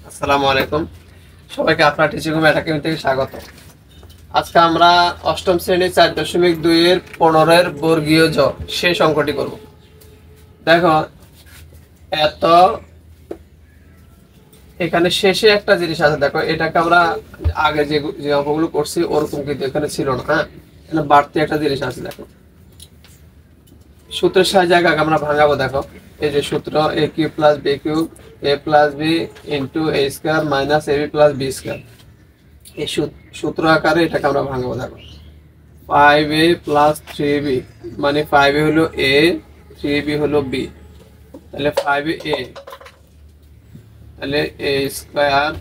আসসালামু আলাইকুম, সবাইকে আপনার টিচিং হোম একাডেমি থেকে স্বাগত। আজকে আমরা অষ্টম শ্রেণীর 4.2 এর 15 বর্গীয় জ শেষ অঙ্কটি করব। দেখো, এত এখানে শেষে একটা জিনিস আছে। দেখো, এটাকে আমরা আগে যে অঙ্কগুলো করছি ওরকম কিন্তু এখানে ছিল না। হ্যাঁ, এখানে বাড়তি একটা জিনিস আছে। দেখো, সূত্রের সাহায্যে আগে আমরা ভাঙাবো। দেখো, এই যে সূত্র এ cube plus B cube A plus b into A square minus A B plus B square, এই সূত্র আকারে এটাকে আমরা ভাঙবো। দেখো, 5a প্লাস 3b মানে 5a হলো a, 3b হলো b, তাহলে 5a, তাহলে a স্কোয়ার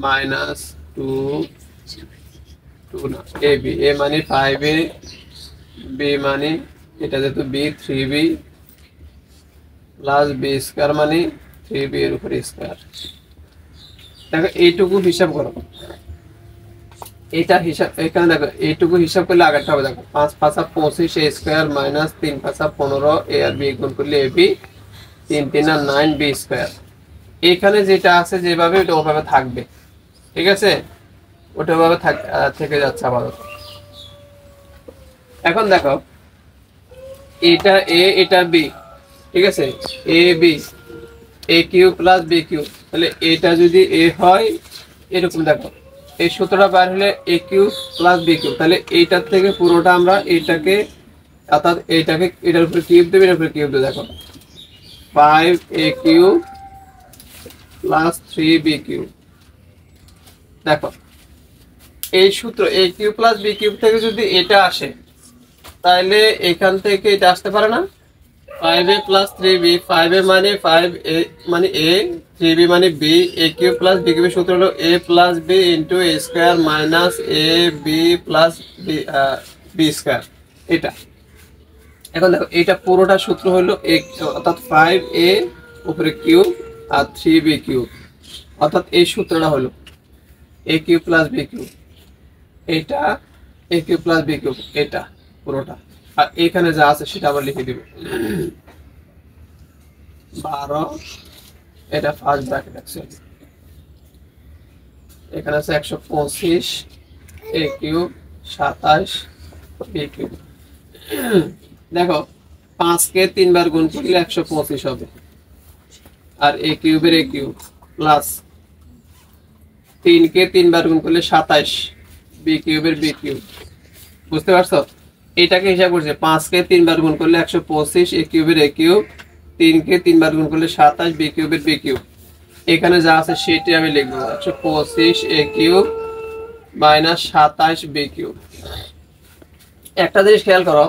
মাইনাস 2 না ab, a মানে 5a, b মানে এটা যেহেতু b, 3b plus b square মানে 3b এর উপরে স্কোয়ার। দেখো, এইটুকু হিসাব করো, এটা হিসাব এখানে দেখো, এইটুকু হিসাব করলে আগেরটা হবে। দেখো, 5 5 25 এ স্কোয়ার মাইনাস 3 5 15 এ আর বি গুণ করলে A B, 3 3 R 9 B square. এখানে যেটা আছে যেভাবে ওটা ওভাবে থাকবে, ঠিক আছে, ওটা ওভাবে থেকে যাচ্ছে আপাতত। এখন দেখো, এটা এ এটা বি, ঠিক আছে, A B, A Q plus B Q, তাহলে এটা যদি এ হয় এরকম, দেখো এই সূত্রটা বাইর হলে এ কিউ প্লাস বি কিউ, তাহলে এইটার থেকে পুরোটা আমরা এইটাকে, অর্থাৎ এইটাকে এটার উপরে কিউব দেবে, এটার উপরে কিউব দেবে। দেখো, 5a Q plus 3b Q. দেখো, এই সূত্র এ কিউ প্লাস বি কিউব থেকে যদি এটা আসে তাহলে এখান থেকে এটা আসতে পারে না। 5a প্লাস 3b, 5a মানে 5a মানে a, 3b মানে b, a cube plus b কিউবের সূত্র হলো a plus b into a square minus a b plus b square, এটা। এখন দেখো, এটা পুরোটা সূত্র হলো অর্থাৎ 5a উপরে কিউব আর 3b কিউব, অর্থাৎ এই সূত্রটা হলো a cube plus b cube, এটা a cube plus b cube, এটা পুরোটা। আর এখানে যা আছে সেটা আবার লিখে দিব, 12, এটা ফার্স্ট ব্র্যাকেট আছে, এখানে আছে 125 a কিউব 27 b কিউব। দেখো, 5 কে 3 বার গুণ করলে 125 হবে, আর a কিউবের a কিউব প্লাস 3 কে 3 বার গুণ করলে 27, b কিউবের b কিউব। বুঝতে পারছো? এটাকে হিসাব করছে, 5 কে 3 বার গুণ করলে 125, a কিউবের a কিউব, 3 কে 3 বার গুণ করলে 27, b কিউবের b কিউব। এখানে যা আছে সেটাই আমি লিখবো, 125 a cube minus 27 b cube. একটা জিনিস খেয়াল করো,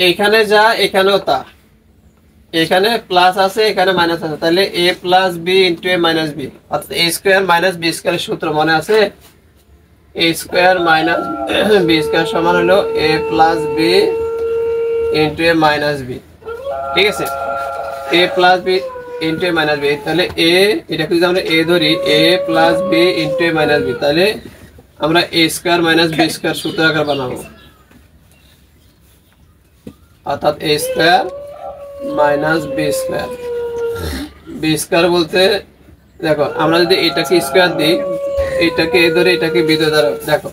এখানে যা এখানেও তা, এখানে প্লাস আছে এখানে মাইনাস আছে, তাহলে a plus b into a minus b, অর্থাৎ a স্কোয়ার মাইনাস বি স্কোয়ারের সূত্র মনে আছে? a square minus b square সমান হলো a plus b into a minus b, ঠিক আছে, a plus b into a minus b. তাহলে a, এটাকে যদি আমরা a ধরি, a plus b into a minus b, তাহলে আমরা a square minus b square সূত্র আকার বানাবো, অর্থাৎ a square minus b square. B square বলতে দেখো, আমরা যদি এটাকে স্কোয়ার দিই, এটাকে এ ধরে এটাকে বি ধরে, দেখো,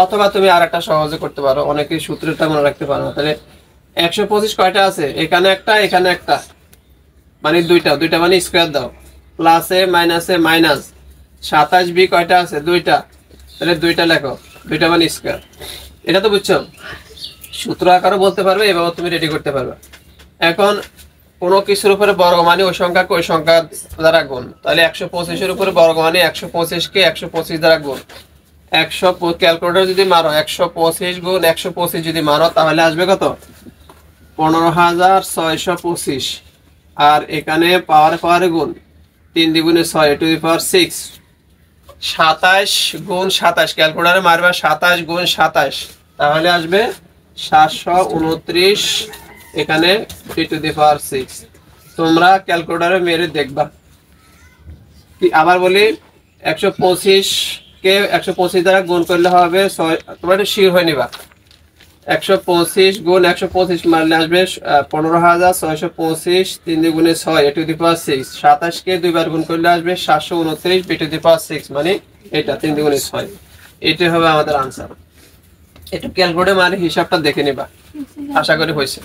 অথবা তুমি আর একটা সহজে করতে পারো, অনেকে সূত্রটা মনে রাখতে পারো না। তাহলে 125 কয়টা আছে? এখানে একটা, এখানে একটা, মানে দুইটা, দুইটা মানে স্কোয়ার দাও, প্লাসে মাইনাসে মাইনাস। 27 বি কয়টা আছে? দুইটা, তাহলে দুইটা লেখো, দুইটা মানে স্কোয়ার। এটা তো বুঝছো? সূত্র আকারও বলতে পারবে, এভাবে তুমি রেডি করতে পারবে। এখন কোনো কিছুর উপরে বর্গ মানে ওই সংখ্যাকে ওই সংখ্যা দ্বারা গুণ, তাহলে 125 উপরে বর্গ মানে 125 কে 125 দ্বারা গুণ। 100 ক্যালকুলেটর যদি মারো, 125 গুণ 125 যদি মারো তাহলে আসবে কত? 15,625। আর এখানে পাওয়ারে গুণ, 3 দ্বিগুণে 6 টু দি পাওয়ার 6। 27 গুণ 27, ক্যালকুলেটরে মারবে 27 গুণ 27, তাহলে আসবে 729, এখানে 3 টু দি পাওয়ার 6। তোমরা ক্যালকুলেটরে মেরে দেখবা। কি আবার বলি, 125 কে 125 দ্বারা গুণ করলে হবে 6, তোমরা একটু শিওর হয়ে নিবা। 125 গুণ 125 মারলে আসবে 15,625, 3 দিয়ে গুণে 6 a টু দি পাওয়ার 6, 27 কে দুইবার গুণ করলে আসবে 729 b টু দি পাওয়ার 6, মানে এটা 3 দিয়ে গুণে 6। এটা হবে আমাদের আনসার। একটু ক্যালকুলেটর মানে হিসাবটা দেখে নিবা, আশা করি হয়েছে।